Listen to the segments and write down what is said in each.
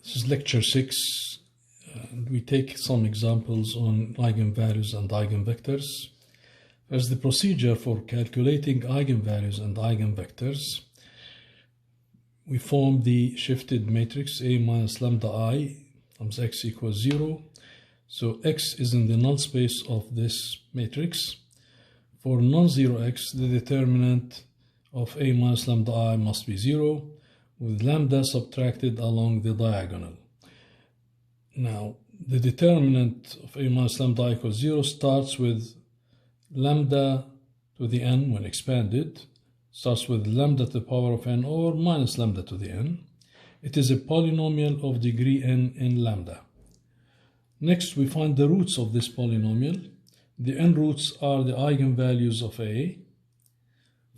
This is lecture 6, and we take some examples on eigenvalues and eigenvectors. As the procedure for calculating eigenvalues and eigenvectors, we form the shifted matrix A minus lambda I times x equals 0. So x is in the null space of this matrix. For non-zero x, the determinant of A minus lambda I must be 0, with lambda subtracted along the diagonal. Now, the determinant of A minus lambda I equals 0 starts with lambda to the n when expanded, starts with lambda to the power of n or minus lambda to the n. It is a polynomial of degree n in lambda. Next, we find the roots of this polynomial. The n roots are the eigenvalues of A.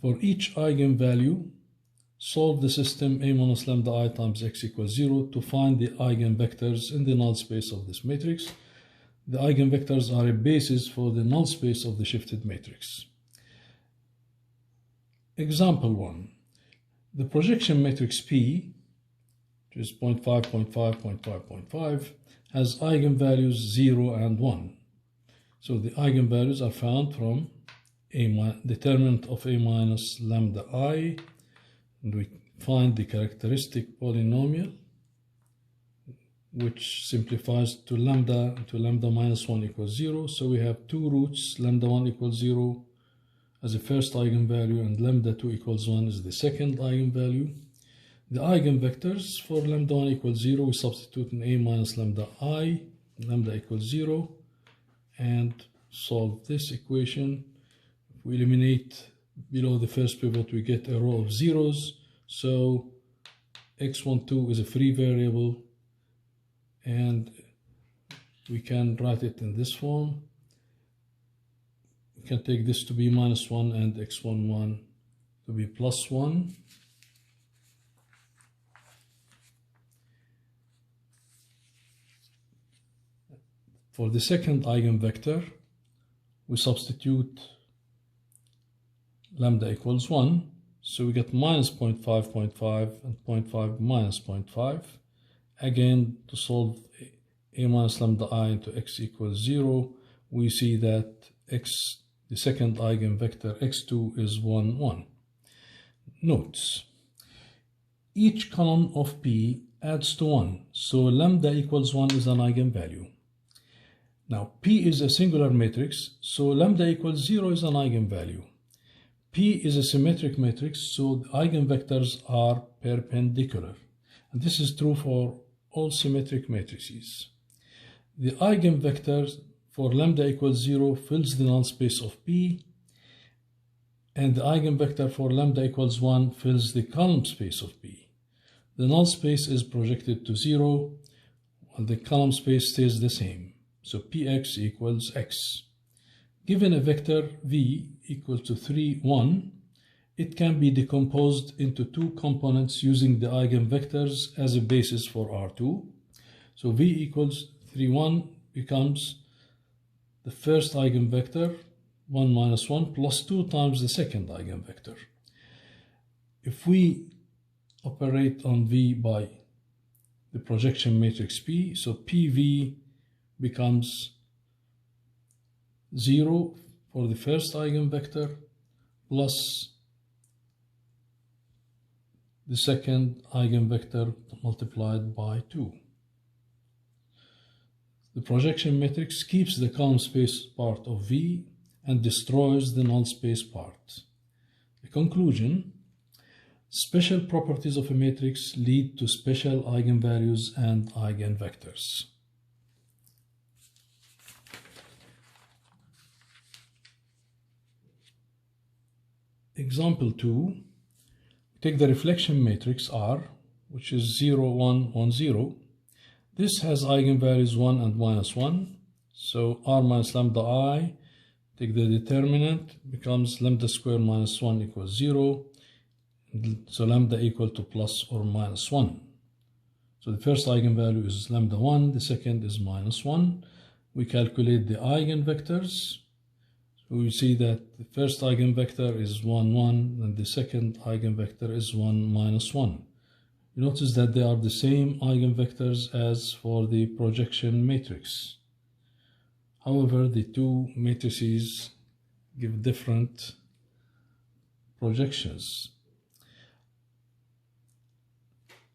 For each eigenvalue, solve the system A minus lambda I times x equals 0 to find the eigenvectors in the null space of this matrix. The eigenvectors are a basis for the null space of the shifted matrix. Example 1. The projection matrix P, which is 0.5, 0.5, 0.5, 0.5, has eigenvalues 0 and 1. So the eigenvalues are found from determinant of A minus lambda I, and we find the characteristic polynomial, which simplifies to lambda minus 1 equals 0. So we have two roots, lambda 1 equals 0 as the first eigenvalue, and lambda 2 equals 1 is the second eigenvalue. The eigenvectors for lambda 1 equals 0, we substitute in A minus lambda I, lambda equals 0, and solve this equation. If we eliminate below the first pivot, we get a row of zeros. So x12 is a free variable, and we can write it in this form. We can take this to be minus 1 and x11 to be plus 1. For the second eigenvector, we substitute lambda equals 1. So we get minus 0.5, 0.5, and 0.5 minus 0.5. Again, to solve A minus lambda I into x equals 0, we see that the second eigenvector x2 is 1, 1. Notes. Each column of P adds to 1, so lambda equals 1 is an eigenvalue. Now, P is a singular matrix, so lambda equals 0 is an eigenvalue. P is a symmetric matrix, so the eigenvectors are perpendicular. And this is true for all symmetric matrices. The eigenvector for lambda equals 0 fills the null space of P, and the eigenvector for lambda equals 1 fills the column space of P. The null space is projected to 0, while the column space stays the same. So Px equals x. Given a vector v equal to 3, 1, it can be decomposed into two components using the eigenvectors as a basis for R2. So v equals 3, 1 becomes the first eigenvector, 1 minus 1, plus 2 times the second eigenvector. If we operate on v by the projection matrix P, so PV becomes 0 for the first eigenvector plus the second eigenvector multiplied by 2. The projection matrix keeps the column space part of V and destroys the null space part. The conclusion: special properties of a matrix lead to special eigenvalues and eigenvectors. Example 2, take the reflection matrix R, which is 0, 1, 1, 0. This has eigenvalues 1 and minus 1. So R minus lambda I, take the determinant, becomes lambda squared minus 1 equals 0. So lambda equal to plus or minus 1. So the first eigenvalue is lambda 1, the second is minus 1. We calculate the eigenvectors. So we see that the first eigenvector is 1, 1, and the second eigenvector is 1, minus 1. you notice that they are the same eigenvectors as for the projection matrix. However, the two matrices give different projections.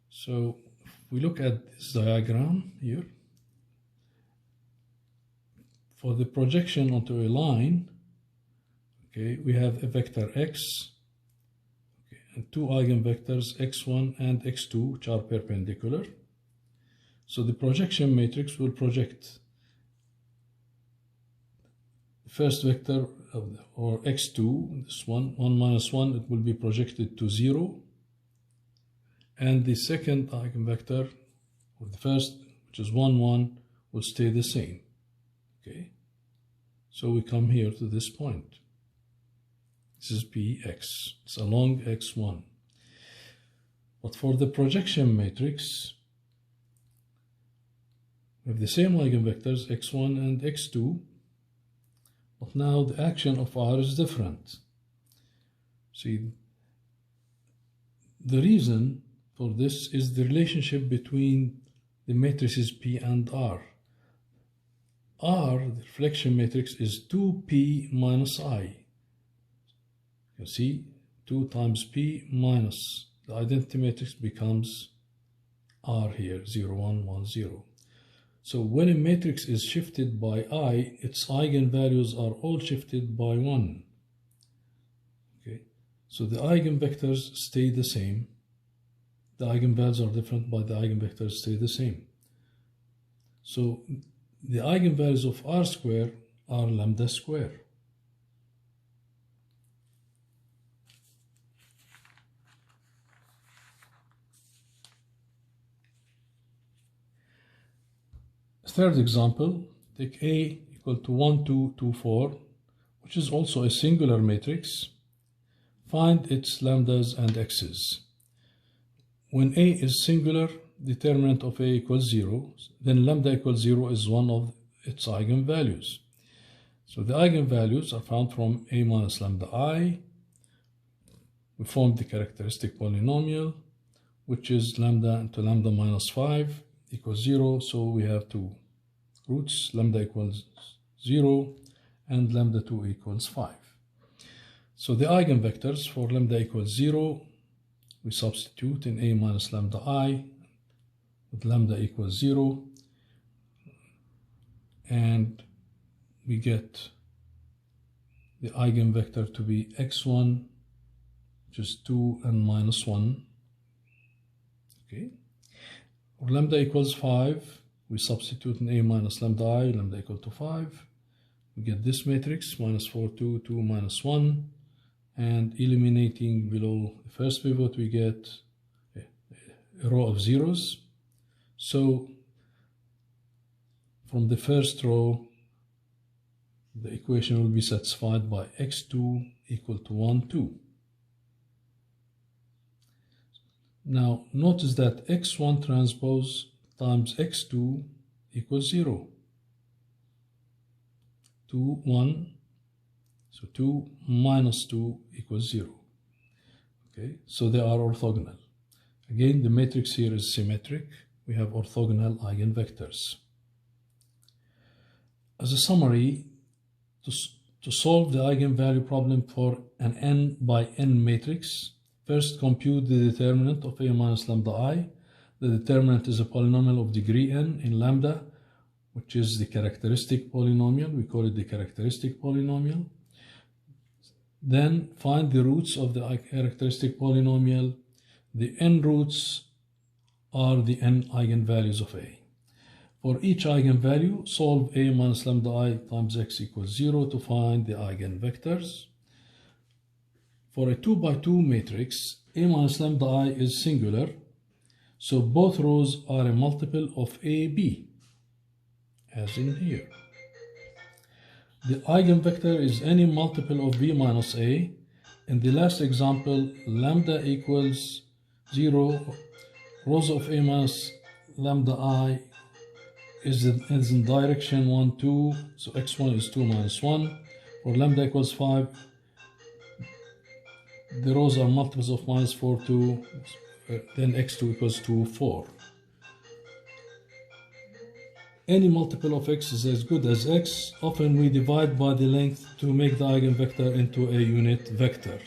So if we look at this diagram here, for the projection onto a line, okay, we have a vector x, okay, and two eigenvectors x1 and x2 which are perpendicular. So the projection matrix will project the first vector or x2, this 1 minus 1, it will be projected to 0. And the second eigenvector, or the first, which is 1, 1, will stay the same. Okay, so we come here to this point. This is Px, it's along x1. But for the projection matrix, we have the same eigenvectors, x1 and x2, but now the action of R is different. See, the reason for this is the relationship between the matrices P and R. R, the reflection matrix, is 2P minus I. You see, 2 times P minus the identity matrix becomes R here, 0, 1, 1, 0. So when a matrix is shifted by I, its eigenvalues are all shifted by 1. Okay, so the eigenvectors stay the same. The eigenvalues are different, but the eigenvectors stay the same. So the eigenvalues of R square are lambda square. Third example, take A equal to 1, 2, 2, 4, which is also a singular matrix. Find its lambdas and x's. When A is singular, determinant of A equals 0, then lambda equals 0 is one of its eigenvalues. So the eigenvalues are found from A minus lambda I. We formed the characteristic polynomial, which is lambda into lambda minus 5 equals 0. So we have two roots, lambda equals 0 and lambda 2 equals 5. So the eigenvectors for lambda equals 0, we substitute in A minus lambda I with lambda equals 0, and we get the eigenvector to be x1, which is 2 and minus 1. Okay. For lambda equals 5, we substitute in A minus lambda I, lambda equal to 5. We get this matrix, minus 4, 2, 2, minus 1. And eliminating below the first pivot, we get a row of zeros. So from the first row, the equation will be satisfied by x2 equal to 1, 2. Now notice that x1 transpose times x2 equals 0. 2, 1. So 2 minus 2 equals 0. Okay, so they are orthogonal. Again, the matrix here is symmetric. We have orthogonal eigenvectors. As a summary, to solve the eigenvalue problem for an n by n matrix, first compute the determinant of A minus lambda I. The determinant is a polynomial of degree n in lambda, which is the characteristic polynomial. We call it the characteristic polynomial. Then find the roots of the characteristic polynomial. The n roots are the n eigenvalues of A. For each eigenvalue, solve A minus lambda I times x equals 0 to find the eigenvectors. For a 2 by 2 matrix, A minus lambda I is singular, so both rows are a multiple of AB, as in here. The eigenvector is any multiple of B minus A. In the last example, lambda equals 0, rows of A minus lambda I is in direction 1, 2, so x1 is 2 minus 1. For lambda equals 5, the rows are multiples of minus 4, 2, then x2 equals to 4. Any multiple of x is as good as x. Often we divide by the length to make the eigenvector into a unit vector.